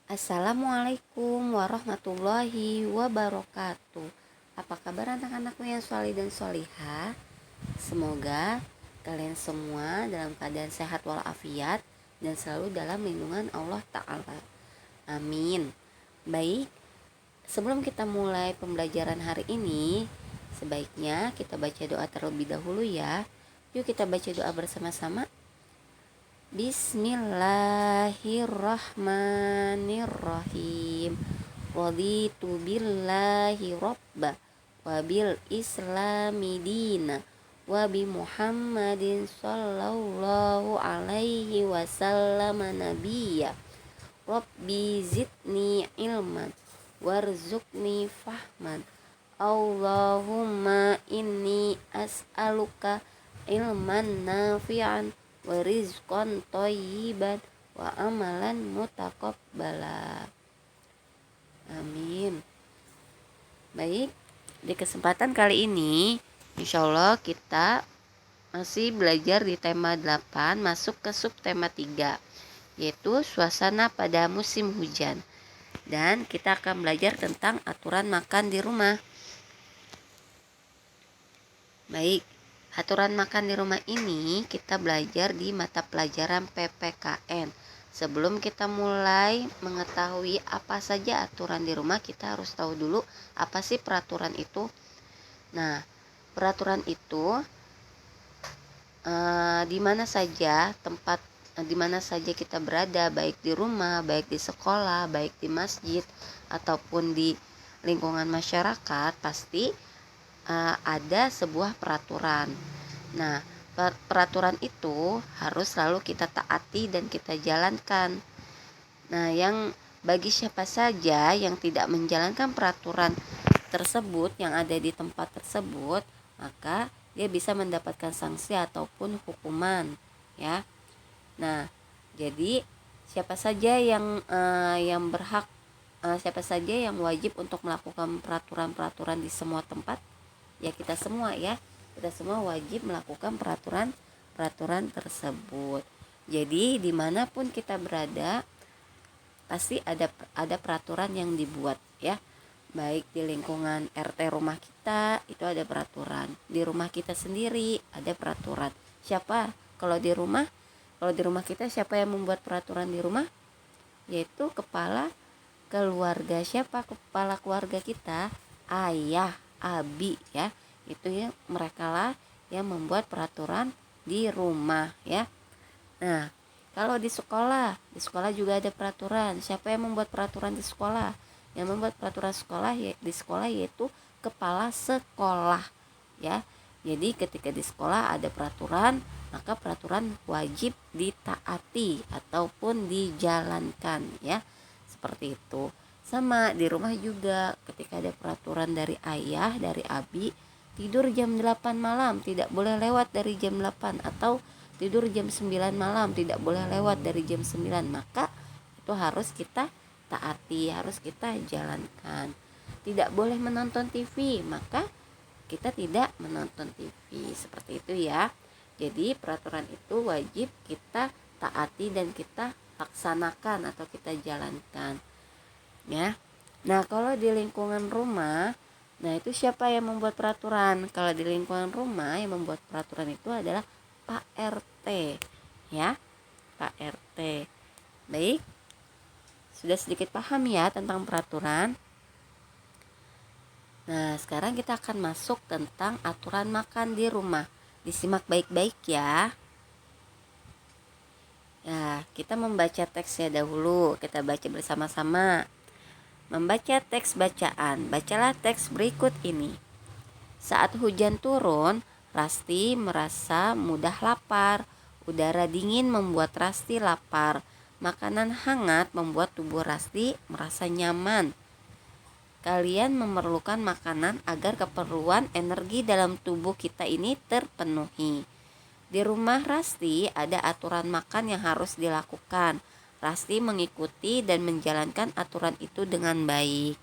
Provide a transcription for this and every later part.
Assalamualaikum warahmatullahi wabarakatuh. Apa kabar anak-anakku yang solih dan solihah? Semoga kalian semua dalam keadaan sehat walafiat dan selalu dalam lindungan Allah Ta'ala. Amin. Baik, sebelum kita mulai pembelajaran hari ini, sebaiknya kita baca doa terlebih dahulu ya. Yuk kita baca doa bersama-sama. Bismillahirrahmanirrahim. Raditu billahi robba wa bil islami dina wa bi Muhammadin sallallahu alaihi wasallam nabiyya. Rabbi zidni ilman warzuqni fahman. Allahumma inni as'aluka ilman nafi'an wa rizqan thayyiban wa amalan mutaqabbala. Amin. Baik, di kesempatan kali ini insyaallah kita masih belajar di tema 8 masuk ke subtema 3, yaitu suasana pada musim hujan. Dan kita akan belajar tentang aturan makan di rumah. Baik, aturan makan di rumah ini kita belajar di mata pelajaran PPKN. Sebelum kita mulai mengetahui apa saja aturan di rumah, kita harus tahu dulu apa sih peraturan itu. Nah, peraturan itu di mana saja di mana saja kita berada, baik di rumah, baik di sekolah, baik di masjid ataupun di lingkungan masyarakat, pasti ada sebuah peraturan. Nah, peraturan itu harus selalu kita taati dan kita jalankan. Nah, yang bagi siapa saja yang tidak menjalankan peraturan tersebut yang ada di tempat tersebut, maka dia bisa mendapatkan sanksi ataupun hukuman, ya. Nah, jadi siapa saja yang berhak, siapa saja yang wajib untuk melakukan peraturan-peraturan di semua tempat? Ya kita semua wajib melakukan peraturan tersebut. Jadi dimanapun kita berada pasti ada peraturan yang dibuat, ya, baik di lingkungan RT rumah kita itu ada peraturan, di rumah kita sendiri ada peraturan. Kalau di rumah kita siapa yang membuat peraturan di rumah? Yaitu kepala keluarga. Siapa kepala keluarga kita? Ayah, abi, ya, itu ya, mereka lah yang membuat peraturan di rumah, ya. Nah, kalau di sekolah juga ada peraturan. Siapa yang membuat peraturan di sekolah? Yang membuat peraturan di sekolah yaitu kepala sekolah, ya. Jadi ketika di sekolah ada peraturan, maka peraturan wajib ditaati ataupun dijalankan, ya. Seperti itu. Sama di rumah juga, ketika ada peraturan dari ayah, dari abi, tidur jam 8 malam, tidak boleh lewat dari jam 8, atau tidur jam 9 malam, tidak boleh lewat dari jam 9, maka itu harus kita taati, harus kita jalankan. Tidak boleh menonton TV, maka kita tidak menonton TV, seperti itu ya. Jadi peraturan itu wajib kita taati dan kita laksanakan atau kita jalankan, ya. Nah, kalau di lingkungan rumah, nah itu siapa yang membuat peraturan? Kalau di lingkungan rumah yang membuat peraturan itu adalah Pak RT, ya, Pak RT. Baik, sudah sedikit paham ya tentang peraturan. Nah, sekarang kita akan masuk tentang aturan makan di rumah. Disimak baik-baik ya. Ya, kita membaca teksnya dahulu. Kita baca bersama-sama. Membaca teks bacaan. Bacalah teks berikut ini. Saat hujan turun, Rasti merasa mudah lapar. Udara dingin membuat Rasti lapar. Makanan hangat membuat tubuh Rasti merasa nyaman. Kalian memerlukan makanan agar keperluan energi dalam tubuh kita ini terpenuhi. Di rumah Rasti ada aturan makan yang harus dilakukan. Rasti mengikuti dan menjalankan aturan itu dengan baik.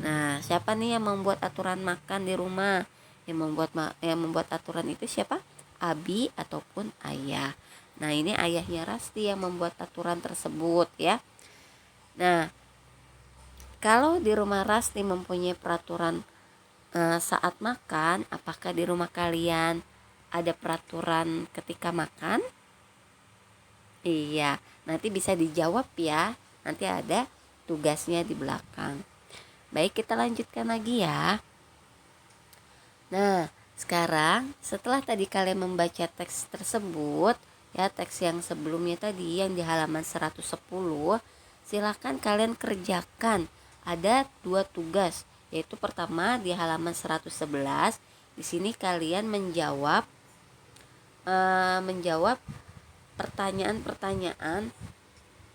Nah, siapa nih yang membuat aturan makan di rumah? Yang membuat aturan itu siapa? Abi ataupun ayah. Nah, ini ayahnya Rasti yang membuat aturan tersebut, ya. Nah, Kalau di rumah Rasti mempunyai peraturan saat makan, apakah di rumah kalian ada peraturan ketika makan? Iya, nanti bisa dijawab ya. Nanti ada tugasnya di belakang. Baik, kita lanjutkan lagi ya. Nah, sekarang setelah tadi kalian membaca teks tersebut, ya teks yang sebelumnya tadi yang di halaman 110, silakan kalian kerjakan. Ada 2 tugas, yaitu pertama di halaman 111. Di sini kalian menjawab pertanyaan-pertanyaan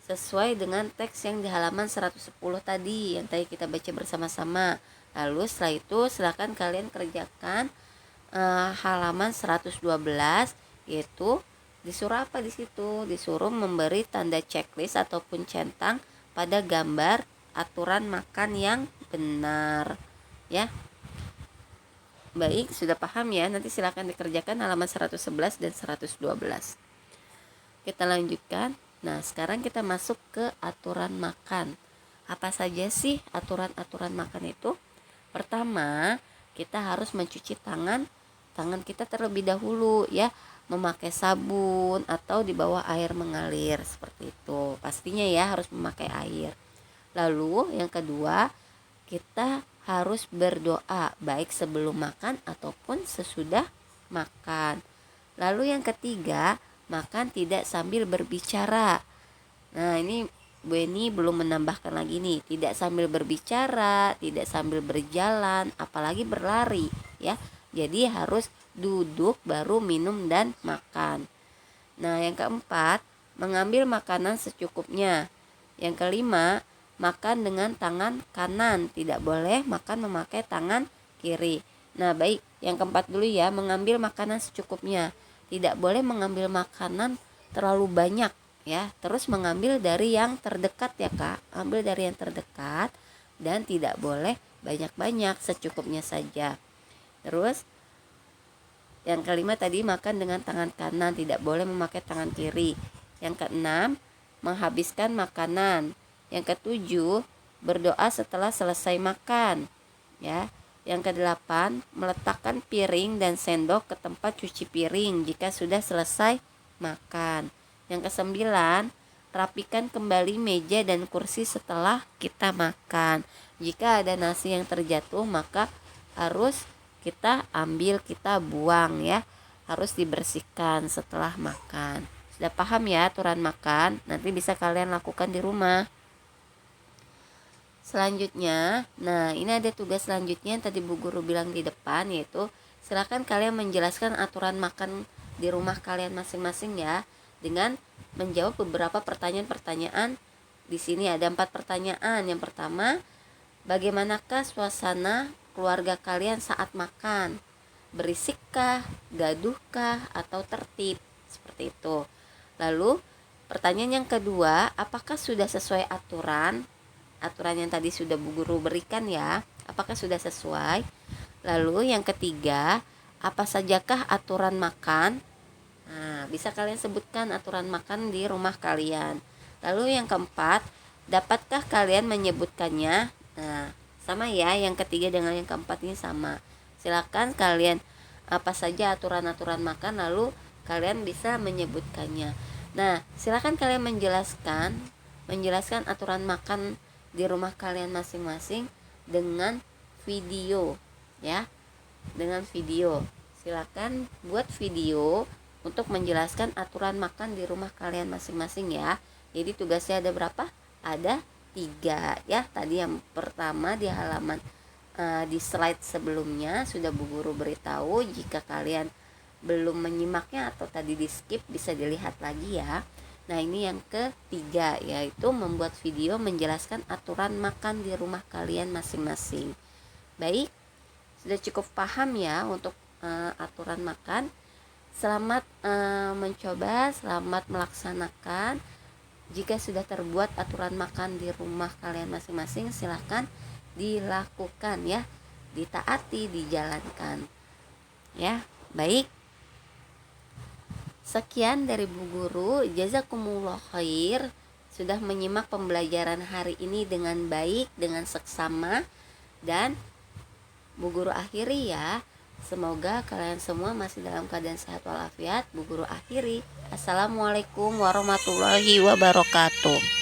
sesuai dengan teks yang di halaman 110 tadi yang tadi kita baca bersama-sama. Lalu setelah itu silakan kalian kerjakan halaman 112, yaitu disuruh apa di situ? Disuruh memberi tanda checklist ataupun centang pada gambar aturan makan yang benar, ya. Baik, sudah paham ya? Nanti silakan dikerjakan halaman 111 dan 112. Kita lanjutkan. Nah, sekarang kita masuk ke aturan makan. Apa saja sih aturan-aturan makan itu? Pertama, kita harus mencuci tangan kita terlebih dahulu, ya, memakai sabun atau di bawah air mengalir seperti itu. Pastinya ya harus memakai air. Lalu yang kedua, kita harus berdoa baik sebelum makan ataupun sesudah makan. Lalu yang ketiga, makan tidak sambil berbicara. Nah, ini Bu Eni belum menambahkan lagi nih, tidak sambil berbicara, tidak sambil berjalan, apalagi berlari, ya. Jadi harus duduk baru minum dan makan. Nah, yang keempat, mengambil makanan secukupnya. Yang kelima, makan dengan tangan kanan, tidak boleh makan memakai tangan kiri. Nah, baik, yang keempat dulu ya, mengambil makanan secukupnya. Tidak boleh mengambil makanan terlalu banyak, ya. Terus mengambil dari yang terdekat ya Kak. Ambil dari yang terdekat dan tidak boleh banyak-banyak, secukupnya saja. Terus yang kelima tadi makan dengan tangan kanan, tidak boleh memakai tangan kiri. Yang keenam, menghabiskan makanan. Yang ketujuh, berdoa setelah selesai makan, ya. Yang kedelapan, meletakkan piring dan sendok ke tempat cuci piring jika sudah selesai makan. Yang kesembilan, rapikan kembali meja dan kursi setelah kita makan. Jika ada nasi yang terjatuh, maka harus kita ambil, kita buang, ya. Harus dibersihkan setelah makan. Sudah paham ya aturan makan? Nanti bisa kalian lakukan di rumah. Selanjutnya, nah ini ada tugas selanjutnya yang tadi Bu Guru bilang di depan, yaitu silakan kalian menjelaskan aturan makan di rumah kalian masing-masing ya, dengan menjawab beberapa pertanyaan-pertanyaan. Di sini ada 4 pertanyaan. Yang pertama, bagaimanakah suasana keluarga kalian saat makan? Berisikkah, gaduhkah, atau tertib? Seperti itu. Lalu pertanyaan yang kedua, apakah sudah sesuai aturan yang tadi sudah Bu Guru berikan ya? Apakah sudah sesuai? Lalu yang ketiga, apa sajakah aturan makan? Nah, bisa kalian sebutkan aturan makan di rumah kalian. Lalu yang keempat, dapatkah kalian menyebutkannya? Nah, sama ya, yang ketiga dengan yang keempat ini sama. Silakan kalian apa saja aturan-aturan makan, lalu kalian bisa menyebutkannya. Nah, silakan kalian menjelaskan aturan makan di rumah kalian masing-masing dengan video, ya. Dengan video. Silakan buat video untuk menjelaskan aturan makan di rumah kalian masing-masing ya. Jadi tugasnya ada berapa? Ada 3 ya. Tadi yang pertama di halaman di slide sebelumnya sudah Bu Guru beritahu. Jika kalian belum menyimaknya atau tadi di skip, bisa dilihat lagi ya. Nah, ini yang ketiga, yaitu membuat video menjelaskan aturan makan di rumah kalian masing-masing. Baik, sudah cukup paham ya untuk aturan makan. Selamat mencoba, selamat melaksanakan. Jika sudah terbuat aturan makan di rumah kalian masing-masing, silakan dilakukan ya, ditaati, dijalankan. Ya, baik. Sekian dari Bu Guru, jazakumullah khair. sudah menyimak pembelajaran hari ini dengan baik, dengan seksama. Dan Bu Guru akhiri ya. Semoga kalian semua masih dalam keadaan sehat walafiat. Bu Guru akhiri. Assalamualaikum warahmatullahi wabarakatuh.